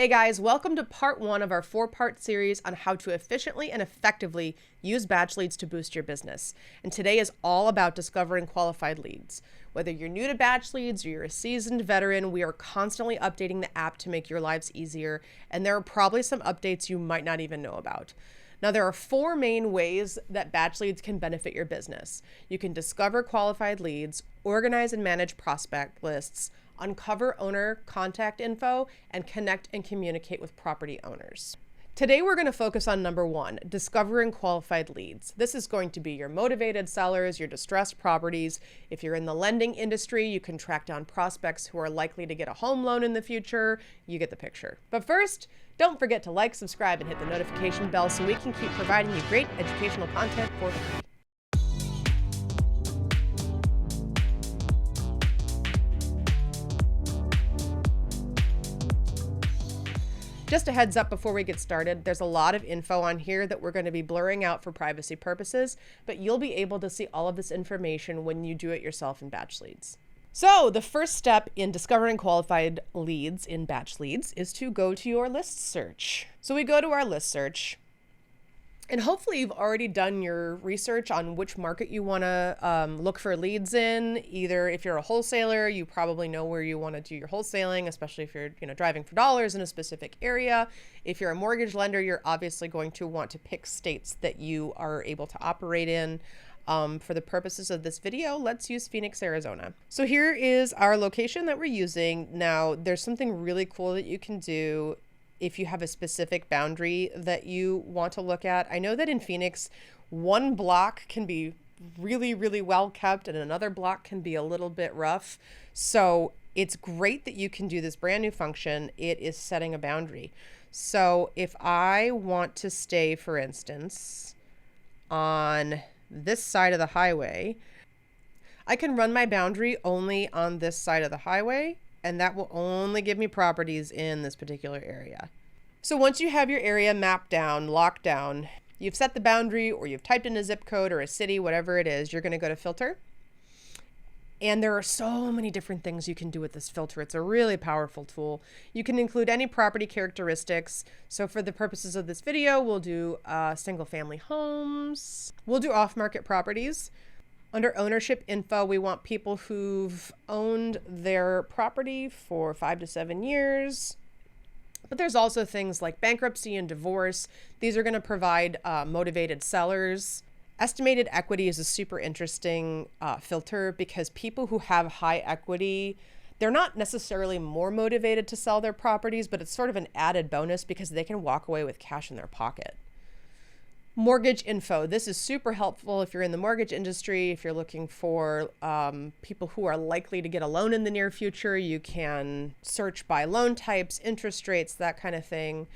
Hey guys, welcome to part one of our four-part series on how to efficiently and effectively use BatchLeads to boost your business. And today is all about discovering qualified leads. Whether you're new to BatchLeads or you're a seasoned veteran, we are constantly updating the app to make your lives easier, and there are probably some updates you might not even know about. Now, there are four main ways that BatchLeads can benefit your business. You can discover qualified leads, organize and manage prospect lists, uncover owner contact info, and connect and communicate with property owners. Today, we're going to focus on number one, discovering qualified leads. This is going to be your motivated sellers, your distressed properties. If you're in the lending industry, you can track down prospects who are likely to get a home loan in the future. You get the picture. But first, don't forget to like, subscribe, and hit the notification bell so we can keep providing you great educational content for free. Just a heads up before we get started, there's a lot of info on here that we're going to be blurring out for privacy purposes, but you'll be able to see all of this information when you do it yourself in BatchLeads. So the first step in discovering qualified leads in BatchLeads is to go to your list search. So we go to our list search, and hopefully you've already done your research on which market you want to look for leads in. Either if you're a wholesaler, you probably know where you want to do your wholesaling, especially if you're driving for dollars in a specific area. If you're a mortgage lender, you're obviously going to want to pick states that you are able to operate in. For the purposes of this video, let's use Phoenix, Arizona. So here is our location that we're using. Now, there's something really cool that you can do if you have a specific boundary that you want to look at. I know that in Phoenix, one block can be really, really well kept and another block can be a little bit rough. So it's great that you can do this brand new function. It is setting a boundary. So if I want to stay, for instance, on this side of the highway, I can run my boundary only on this side of the highway, and that will only give me properties in this particular area. So once you have your area mapped down, locked down, you've set the boundary or you've typed in a zip code or a city, whatever it is, you're going to go to filter. And there are so many different things you can do with this filter. It's a really powerful tool. You can include any property characteristics. So for the purposes of this video, we'll do single family homes. We'll do off-market properties. Under ownership info, we want people who've owned their property for 5 to 7 years. But there's also things like bankruptcy and divorce. These are going to provide motivated sellers. Estimated equity is a super interesting filter because people who have high equity, they're not necessarily more motivated to sell their properties, but it's sort of an added bonus because they can walk away with cash in their pocket. Mortgage info. This is super helpful if you're in the mortgage industry. If you're looking for people who are likely to get a loan in the near future, you can search by loan types, interest rates, that kind of thing.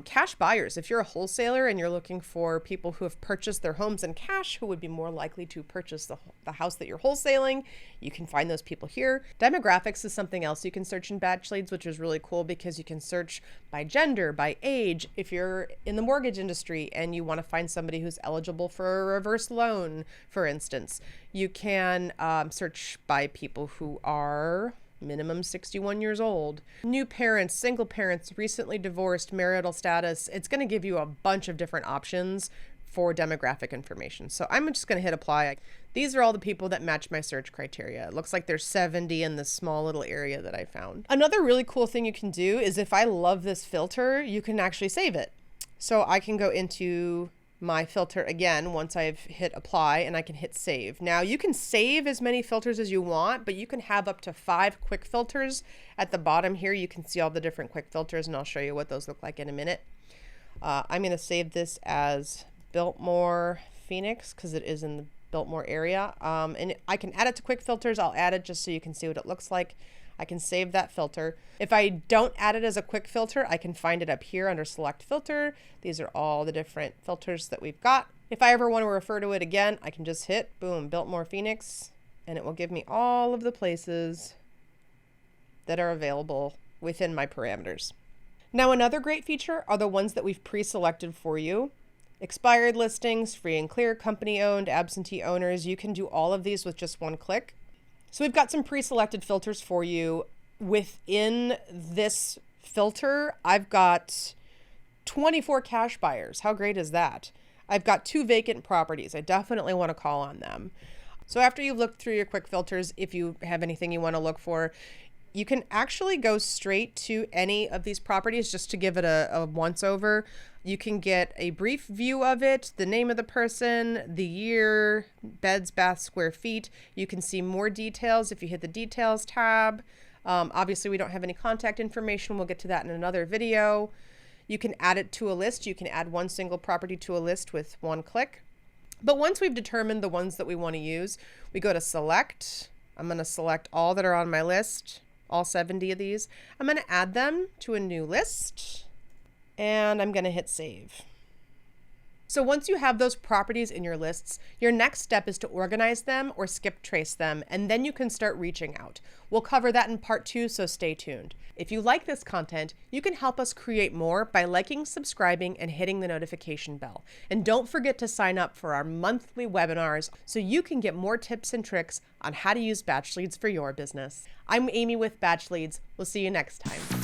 Cash buyers. If you're a wholesaler and you're looking for people who have purchased their homes in cash, who would be more likely to purchase the house that you're wholesaling, you can find those people here. Demographics is something else you can search in BatchLeads, which is really cool because you can search by gender, by age. If you're in the mortgage industry and you want to find somebody who's eligible for a reverse loan, for instance, you can search by people who are minimum 61 years old, new parents, single parents, recently divorced, marital status. It's going to give you a bunch of different options for demographic information. So I'm just going to hit apply. These are all the people that match my search criteria. It looks like there's 70 in this small little area that I found. Another really cool thing you can do is if I love this filter, you can actually save it. So I can go into my filter again once I've hit apply, and I can hit save. Now you can save as many filters as you want, but you can have up to 5 quick filters. At the bottom here you can see all the different quick filters, and I'll show you what those look like in a minute. I'm going to save this as Biltmore Phoenix because it is in the Biltmore area, and I can add it to quick filters. I'll add it just so you can see what it looks like. I can save that filter. If I don't add it as a quick filter, I can find it up here under select filter. These are all the different filters that we've got. If I ever want to refer to it again, I can just hit boom, Biltmore Phoenix, and it will give me all of the places that are available within my parameters. Now, another great feature are the ones that we've pre-selected for you. Expired listings, free and clear, company owned, absentee owners. You can do all of these with just one click. So we've got some pre-selected filters for you within this filter, I've got 24 cash buyers. How great is that? I've got 2 vacant properties. I definitely want to call on them. So after you've looked through your quick filters, if you have anything you want to look for, you can actually go straight to any of these properties just to give it a once over. You can get a brief view of it, the name of the person, the year, beds, baths, square feet. You can see more details if you hit the details tab. Obviously, we don't have any contact information. We'll get to that in another video. You can add it to a list. You can add one single property to a list with one click. But once we've determined the ones that we want to use, we go to select. I'm going to select all that are on my list, all 70 of these. I'm going to add them to a new list, and I'm going to hit save. So once you have those properties in your lists, your next step is to organize them or skip trace them, and then you can start reaching out. We'll cover that in part 2, so stay tuned. If you like this content, you can help us create more by liking, subscribing, and hitting the notification bell. And don't forget to sign up for our monthly webinars so you can get more tips and tricks on how to use BatchLeads for your business. I'm Amy with BatchLeads. We'll see you next time.